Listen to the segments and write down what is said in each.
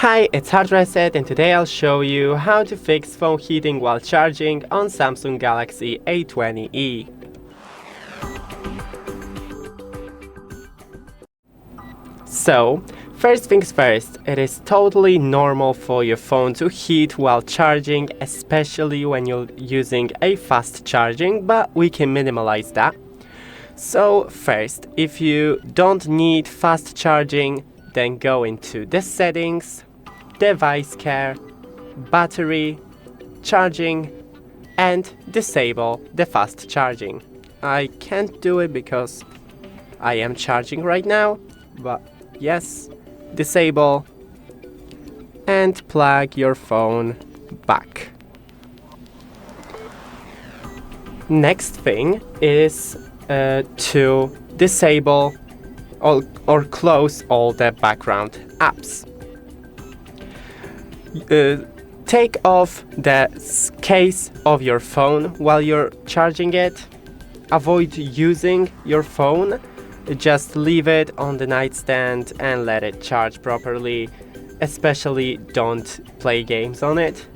Hi, it's HardReset and today I'll show you how to fix phone heating while charging on Samsung Galaxy A20e. So, first things first, it is totally normal for your phone to heat while charging, especially when you're using a fast charging, but we can minimize that. So first, if you don't need fast charging, then go into the settings, device care, battery, charging, and disable the fast charging. I can't do it because I am charging right now, but yes, disable and plug your phone back. Next thing is to disable or close all the background apps. Take off the case of your phone while you're charging it. Avoid using your phone. Just leave it on the nightstand and let it charge properly. Especially don't play games on it.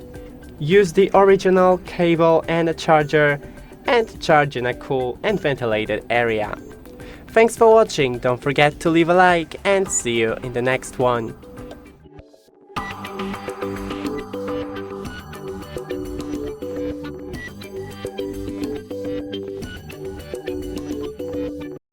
Use the original cable and a charger and charge in a cool and ventilated area. Thanks for watching, don't forget to leave a like and see you in the next one.